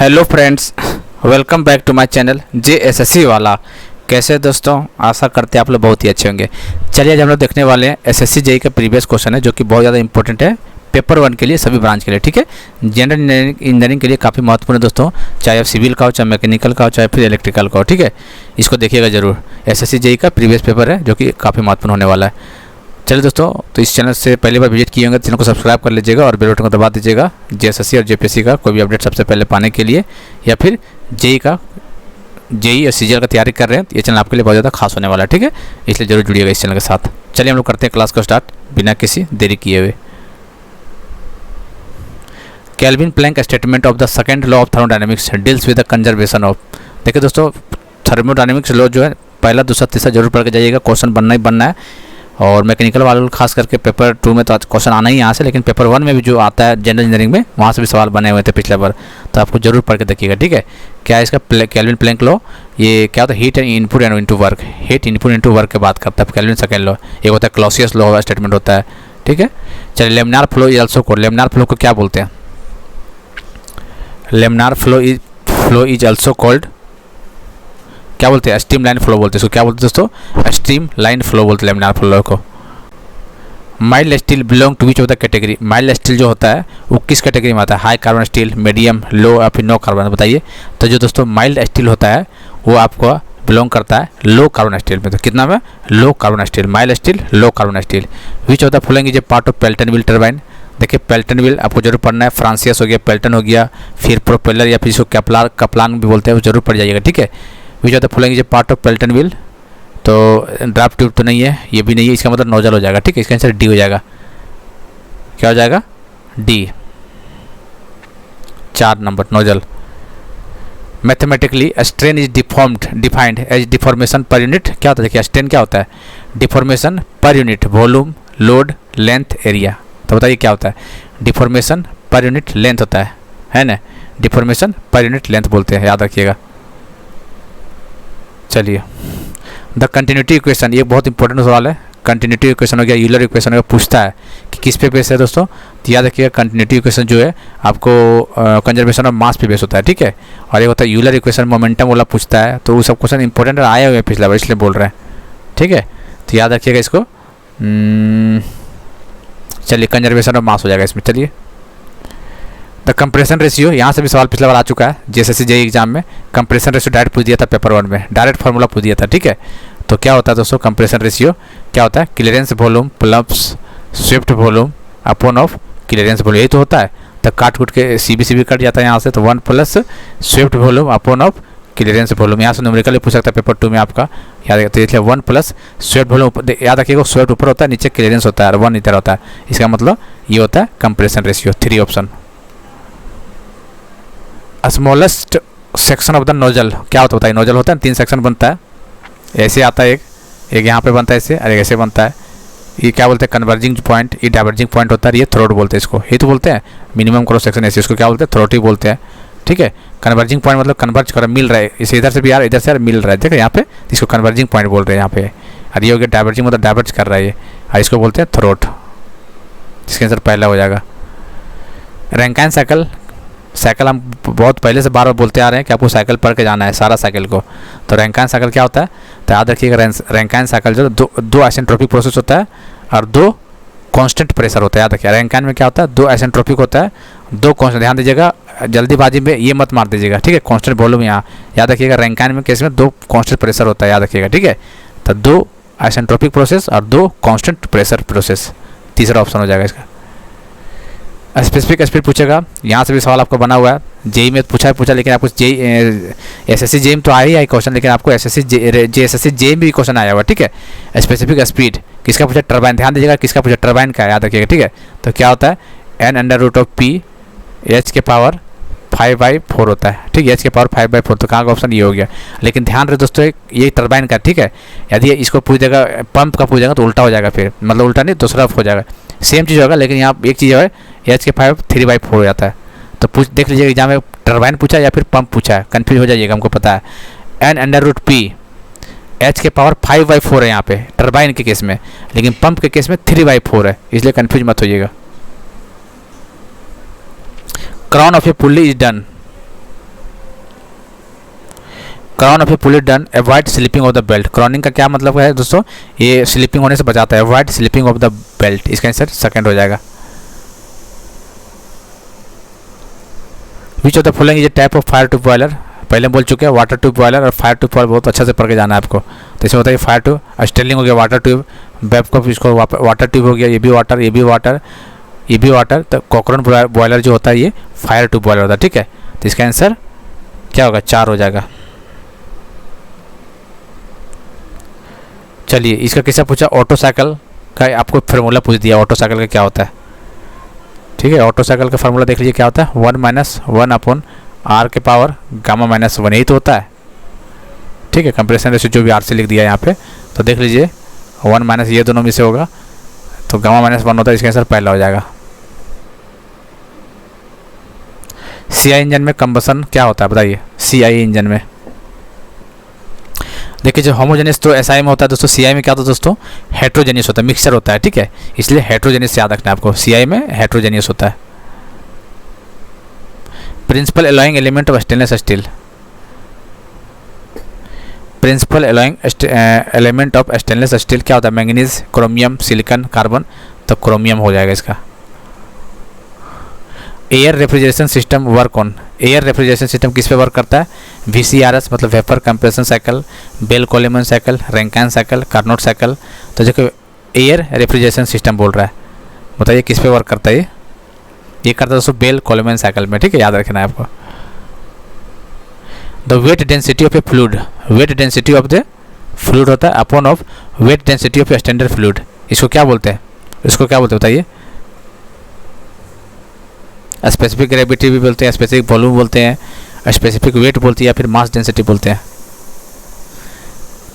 Hello friends, welcome back to my channel JSSC वाला। कैसे दोस्तों, आशा करते हैं आप लोग बहुत ही अच्छे होंगे। चलिए आज हम लोग देखने वाले हैं SSC JEE का प्रीवियस क्वेश्चन है जो कि बहुत ज़्यादा इंपॉर्टेंट है पेपर 1 के लिए, सभी ब्रांच के लिए। ठीक है, जनरल इंजीनियरिंग के लिए काफ़ी महत्वपूर्ण है दोस्तों, चाहे आप सिविल का हो, चाहे मैकेनिकल का हो, चाहे फिर इलेक्ट्रिकल का हो। ठीक है, इसको देखिएगा जरूर। SSC JEE का प्रीवियस पेपर है जो कि काफ़ी महत्वपूर्ण होने वाला है। चलिए दोस्तों, तो इस चैनल से पहली बार विजिट किए होंगे तो चैनल को सब्सक्राइब कर लीजिएगा और बेल बटन को दबा दीजिएगा JSSC और JPSC का कोई भी अपडेट सबसे पहले पाने के लिए, या फिर JEE और CGL का तैयारी कर रहे हैं तो ये चैनल आपके लिए बहुत ज़्यादा खास होने वाला है। ठीक है, इसलिए जरूर जुड़िएगा इस चैनल के साथ। चलिए हम लोग करते हैं क्लास को स्टार्ट बिना किसी देरी किए हुए। Kelvin Planck statement of the second law of thermodynamics deals with the conservation of. देखिए दोस्तों, थर्मोडायनेमिक्स लॉ जो है पहला, दूसरा, तीसरा जरूर पढ़ के जाइएगा, क्वेश्चन बनना ही बनना है। और मैकेनिकल वालों खास करके पेपर 2 में तो क्वेश्चन आना ही यहाँ से, लेकिन पेपर 1 में भी जो आता है जनरल इंजीनियरिंग में, वहाँ से भी सवाल बने हुए थे पिछले बार, तो आपको जरूर पढ़ के देखिएगा। ठीक है, क्या है इसका केल्विन प्लैंक लॉ? ये क्या होता है? Heat input and into work, heat input into work की बात करता है केल्विन सेकंड लॉ। एक होता है क्लॉसियस लॉ का स्टेटमेंट होता है। ठीक है, चलिए laminar flow is also called, laminar flow को क्या बोलते हैं? Laminar flow is also called, क्या बोलते हैं? स्ट्रीम लाइन फ्लो बोलते हैं इसको। क्या बोलते हैं दोस्तों? स्ट्रीम लाइन फ्लो बोलते हैं लेमिनार फ्लो को। Mild steel belong to which of the category? Mild steel जो होता है वो किस कैटेगरी में आता है? High carbon steel, medium, low या फिर नो कार्बन? बताइए। तो जो दोस्तों माइल्ड स्टील होता है वो आपको बिलोंग करता है लो कार्बन स्टील में। तो कितना में? Low carbon steel, mild steel, low carbon steel. Which of the following is A part of Pelton wheel turbine? देखिए पेल्टन व्हील आपको जरूर पढ़ना है। फ्रांसियस हो गया, पेल्टन हो गया, फिर प्रोपेलर या फिर इसको कपलान भी बोलते हैं, वो जरूर पढ़ जाइएगा। ठीक है, विच of the following is A part of Pelton wheel? तो ड्राफ्ट ट्यूब तो नहीं है, ये भी नहीं है, इसका मतलब नोजल हो जाएगा। ठीक है, इसका आंसर डी हो जाएगा। क्या हो जाएगा? D, 4 number, nozzle. Mathematically strain is defined as deformation per unit. क्या होता है? देखिए स्ट्रेन क्या होता है? Deformation per unit volume, load, length, area. तो बताइए क्या होता है? डिफॉर्मेशन पर यूनिट लेंथ होता है ना? डिफॉर्मेशन पर यूनिट लेंथ बोलते हैं, याद रखिएगा। चलिए, द कंटिन्यूटी इक्वेशन, ये बहुत इंपॉर्टेंट सवाल है। कंटिन्यूटी इक्वेशन हो गया, यूलर इक्वेशन हो गया, पूछता है कि किस पे बेस है दोस्तों? तो याद रखिएगा कंटिन्यूटी इक्वेशन जो है आपको कंजर्वेशन ऑफ मास पे बेस होता है। ठीक है, और ये होता है यूलर इक्वेशन, मोमेंटम वाला पूछता है। तो वो सब क्वेश्चन इंपॉर्टेंट आए हुए हैं पिछला बार, इसलिए बोल रहे हैं। ठीक है, तो याद रखिएगा इसको। चलिए, कंजर्वेशन ऑफ मास हो जाएगा इसमें। चलिए, द कंप्रेशन रेशियो, यहाँ से भी सवाल पिछला बार आ चुका है JSSC JEE एग्जाम में। कंप्रेशन रेशियो डायरेक्ट पूछ दिया था पेपर 1 में, डायरेक्ट फार्मूला पूछ दिया था। ठीक है, तो क्या होता है दोस्तों कंप्रेशन रेशियो? क्या होता है? Clearance volume plus swept volume upon of clearance volume, यही तो होता है। तो काट कूट के CB कट जाता है यहाँ से, तो 1 plus swept volume upon of clearance volume. यहाँ से न्यूमेरिकल पूछ सकता है पेपर 2 में आपका, याद रखिए। तो इसलिए 1 प्लस स्वेप्ट वॉल्यूम, याद रखिएगा स्वेप्ट ऊपर होता है, नीचे क्लियरेंस होता है और 1 इधर होता है। इसका मतलब ये होता है compression ratio. 3 option. Smallest section of the nozzle, क्या होता है? नोजल होता है 3 सेक्शन बनता है, ऐसे आता है, एक यहाँ पे बनता है ऐसे, और एक ऐसे बनता है। ये क्या बोलते हैं? कन्वर्जिंग पॉइंट, ये डाइवर्जिंग पॉइंट होता है, ये थ्रोट बोलते हैं इसको। ये तो बोलते हैं मिनिमम क्रॉस सेक्शन ऐसे, इसको क्या बोलते हैं? थ्रोट ही बोलते हैं। ठीक है, कन्वर्जिंग पॉइंट मतलब कन्वर्ज कर मिल रहा है, इसे इधर से भी यार, इधर से यार मिल रहा है। देखो यहाँ पे, इसको कन्वर्जिंग पॉइंट बोल रहे हैं यहाँ पे। और ये हो गया डाइवर्जिंग, मतलब डाइवर्ज कर रहा है ये, और इसको बोलते हैं थ्रोट। इसके आंसर पहला हो जाएगा। रैंकाइन साइकिल, साइकिल हम बहुत पहले से बार बार बोलते आ रहे हैं कि आपको साइकिल पढ़ के जाना है सारा साइकिल को। तो रैंकाइन साइकिल क्या होता है? तो याद रखिएगा रैंकाइन साइकिल जो दो आइसेंट्रोपिक प्रोसेस होता है और 2 कांस्टेंट प्रेशर होता है। याद रखिए रैंकाइन में क्या होता है? 2 आइसेंट्रोपिक होता है, 2 कांस्टेंट। ध्यान दीजिएगा, जल्दीबाजी में ये मत मार दीजिएगा। ठीक है, कांस्टेंट वॉल्यूम यहाँ याद रखिएगा। रैंकाइन में केस में 2 कांस्टेंट प्रेशर होता है, याद रखिएगा। ठीक है, तो 2 आइसेंट्रोपिक प्रोसेस और 2 कांस्टेंट प्रेशर प्रोसेस, तीसरा ऑप्शन हो जाएगा इसका। स्पेसिफिक स्पीड पूछेगा, यहाँ से भी सवाल आपको बना हुआ है। JEE में पूछा, लेकिन आपको SSC JEE में तो आया ही क्वेश्चन, लेकिन आपको JSSC JEE में भी क्वेश्चन आया हुआ। ठीक है, स्पेसिफिक स्पीड किसका पूछा? टर्बाइन। ध्यान दीजिएगा किसका पूछा? टर्बाइन का, याद रखिएगा। ठीक है, तो क्या होता है? n/√p h के पावर 5/4 होता है। ठीक है, h के पावर 5/4, तो कहाँ का ऑप्शन ये हो गया। लेकिन ध्यान रहे दोस्तों, ये टर्बाइन का। ठीक है, यदि इसको पूछ देगा पंप का पूछ देगा तो उल्टा हो जाएगा, फिर मतलब उल्टा नहीं, दूसरा हो जाएगा, सेम चीज़ होगा। लेकिन यहाँ एक चीज़ है, h के 5 3/4 हो जाता है। तो देख लीजिएगा एग्जाम में टर्बाइन पूछा या फिर पंप पूछा है, कन्फ्यूज हो जाइएगा, हमको पता है। n/√p h के पावर 5/4 है यहाँ पे टर्बाइन के केस में, लेकिन पंप के केस में 3/4 है, इसलिए कन्फ्यूज मत होइएगा। Crown of a pulley is done, crown of a pulley done avoid slipping of the belt. Crowning का क्या मतलब है दोस्तों, ये स्लिपिंग होने से बचाता है, avoid slipping of the belt, इसका आंसर सेकंड हो जाएगा। Which of the following is a type of fire tube boiler, पहले बोल चुके हैं वाटर ट्यूब बॉयलर और फायर ट्यूब बॉयलर, बहुत अच्छे से पढ़ के जाना है आपको। तो इसमें बताइए फायर ट्यूब, स्टेलिंग हो गया वाटर ट्यूब, बैबकॉफ इसको वाटर ट्यूब हो गया, ये भी वाटर, ये भी वाटर, ये भी वाटर, तो कॉकरोन बॉयलर जो होता है ये फायर ट्यूब बॉयलर होता है, ठीक है। तो इसका आंसर क्या होगा, 4 हो जाएगा। चलिए इसका किससे पूछा, ऑटो साइकिल का आपको फार्मूला पूछ दिया, ऑटो साइकिल का क्या होता है, ठीक है। ऑटो साइकिल का फार्मूला देख लीजिए क्या होता है, 1 - 1/r के पावर γ-1 यही तो होता है, ठीक है। कंप्रेशन रेशियो जो भी r से लिख दिया है यहाँ पे, तो देख लीजिए 1 - ये दोनों में से होगा तो γ-1 होता है, इसका आंसर पहला हो जाएगा। CI इंजन में कंबसन क्या होता है बताइए, CI इंजन में देखिए जो होमोजेनियस तो SI में होता है दोस्तों, CI में क्या होता है दोस्तों, हेट्रोजेनियस होता है, मिक्सचर होता है, ठीक है। इसलिए हेट्रोजेनियस याद रखना है आपको, CI में हेट्रोजेनियस होता है। Principal alloying element of stainless steel, principal alloying element of stainless steel क्या होता है, मैंगनीज, क्रोमियम, सिलिकॉन, कार्बन, तो क्रोमियम हो जाएगा इसका। Air refrigeration system work on, air refrigeration system किस पे वर्क करता है, VCRS मतलब vapour compression cycle, Bell Coleman cycle, Rankine cycle, Carnot cycle, तो जो एयर रेफ्रिजरेशन सिस्टम बोल रहा है, बताइए किस पे वर्क करता है ये करता है दोस्तों बेल कोलेमन साइकिल में, ठीक है, याद रखना है आपको। The wait density of a fluid, wait density of the fluid होता है upon of weight density of standard fluid, इसको क्या बोलते हैं, इसको क्या बोलते हैं बताइए, स्पेसिफिक ग्रेविटी भी बोलते हैं, स्पेसिफिक वॉल्यूम बोलते हैं, स्पेसिफिक वेट बोलते हैं, या फिर मास डेंसिटी बोलते हैं।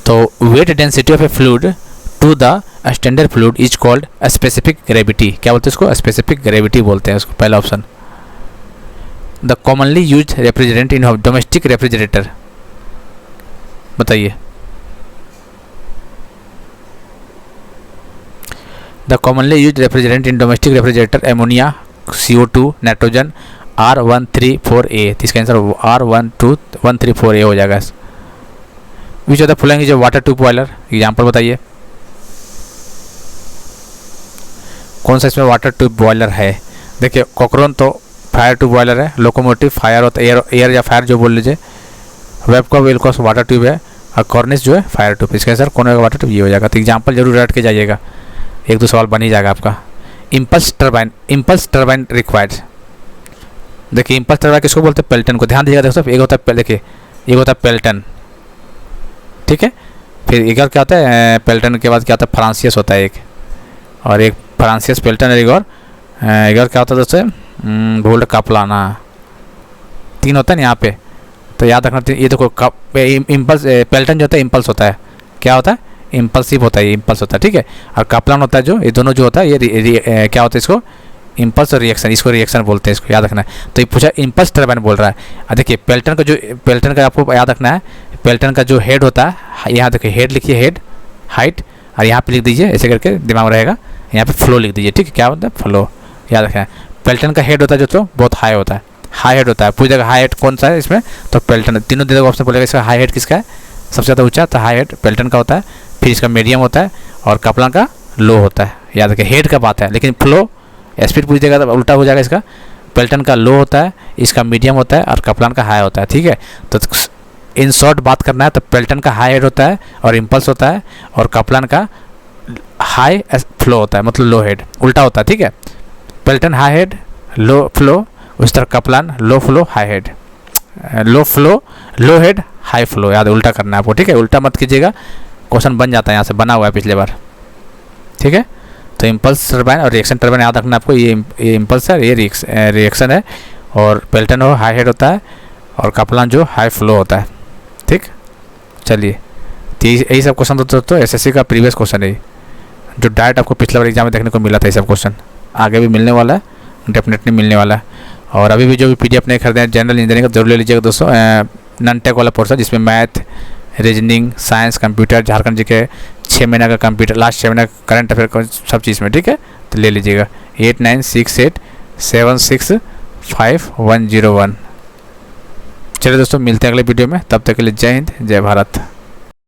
तो weight density of a fluid to the standard fluid is called specific gravity, क्या बोलते हैं इसको, स्पेसिफिक ग्रेविटी बोलते हैं उसको, पहला option. The commonly use refrigerant in domestic refrigerator, बताइए the commonly use refrigerant in domestic refrigerator, ammonia, CO2, nitrogen, R134A, तो इसका आंसर R134A हो जाएगा। Which of the following is water tube boiler, example बताइए, कौन सा इसमें वाटर ट्यूब बॉयलर है। देखिए कॉकरोन तो फायर ट्यूब बॉयलर है, लोकोमोटिव फायर होता है, एयर या फायर जो बोल लीजिए, वेबकॉ वेलकॉस वाटर ट्यूब है, और कॉर्निस जो है फायर ट्यूब, इसका आंसर कौन होगा, वाटर ट्यूब ये हो जाएगा। तो एग्जाम्पल जरूर रट के जाइएगा, एक दो सवाल बन ही जाएगा आपका। इम्पल्स टर्बाइन रिक्वायर्ड, देखिए इम्पल्स टर्बाइन किसको बोलते हैं, पेल्टन को, ध्यान दीजिएगा दोस्तों, एक होता है देखिए एक होता है पेल्टन, ठीक है, फिर एक और क्या होता है, पेल्टन के बाद क्या होता है, फ्रांसियस होता है एक, और एक फ्रांसियस पेल्टन, एक और क्या होता है दोस्तों, भूल कापलाना, 3 होता है ना यहाँ पे, तो याद रखना। ये देखो इम्पल्स पेल्टन जो होता है इम्पल्स होता है, क्या होता है, इम्पल्सिव होता है, इम्पल्स होता है, ठीक है। और कापलान होता है जो, ये दोनों जो होता है ये क्या होता है, इसको इम्पल्स और रिएक्शन, इसको रिएक्शन बोलते हैं, इसको याद रखना है। तो ये पूछा इम्पल्स टर्बाइन बोल रहा है। देखिए पेल्टन का आपको याद रखना है, पेल्टन का जो हेड होता है, यहाँ देखिए हेड लिखिए, हेड हाइट, और यहाँ पे लिख दीजिए ऐसे करके दिमाग में रहेगा, यहाँ पे फ्लो लिख दीजिए, ठीक है, क्या होता है फ्लो, याद रखना है। पेल्टन का हेड होता है जो तो बहुत हाई होता है, हाई हेड होता है, पूछ जाएगा हाई हेड कौन सा है इसमें, तो पेल्टन, तीनों दे ऑप्शन बोलेगा, इसका हाई हेड किसका है, सबसे ज़्यादा ऊंचा, तो हाई हेड पेल्टन का होता है, फिर इसका मीडियम होता है, और कपलान का लो होता है, याद रखिए हेड का बात है, लेकिन फ्लो स्पीड पूछ देगा तो उल्टा हो जाएगा, इसका पेल्टन का लो होता है, इसका मीडियम होता है, और कपलान का हाई होता है, ठीक है। तो इन शॉर्ट बात करना है तो पेल्टन का हाई हेड होता है और इम्पल्स होता है, और कपलान का हाई फ्लो होता है, मतलब लो हेड, उल्टा होता है, ठीक है। Pelton high head low flow, उस तरह Kaplan low flow high head, low flow low head high flow, याद उल्टा करना है आपको, ठीक है, उल्टा मत कीजिएगा, क्वेश्चन बन जाता है, यहाँ से बना हुआ है पिछले बार, ठीक है। तो इम्पल्स टर्बाइन और रिएक्शन टर्बाइन याद रखना आपको, ये इम्पल्स है, ये रिएक्शन है, और पेल्टन हो हाई हेड होता है, और कपलान जो हाई फ्लो होता है, ठीक। चलिए तो यही सब क्वेश्चन तो SSC का प्रीवियस क्वेश्चन है, जो डायरेक्ट आपको पिछले बार एग्जाम में देखने को मिला था, ये सब क्वेश्चन आगे भी मिलने वाला है, डेफिनेटली मिलने वाला है। और अभी भी जो भी PDF नहीं खरीदे हैं जनरल इंजीनियरिंग का जरूर ले लीजिएगा दोस्तों, नॉन टेक वाला पोर्सन, जिसमें math, reasoning, science, computer, Jharkhand GK 6 महीना का कंप्यूटर, लास्ट 6 महीना करंट अफेयर, सब चीज़ में, ठीक है, तो ले लीजिएगा 8968765101। चलिए दोस्तों, मिलते हैं अगले वीडियो में, तब तक के लिए जय हिंद जय भारत।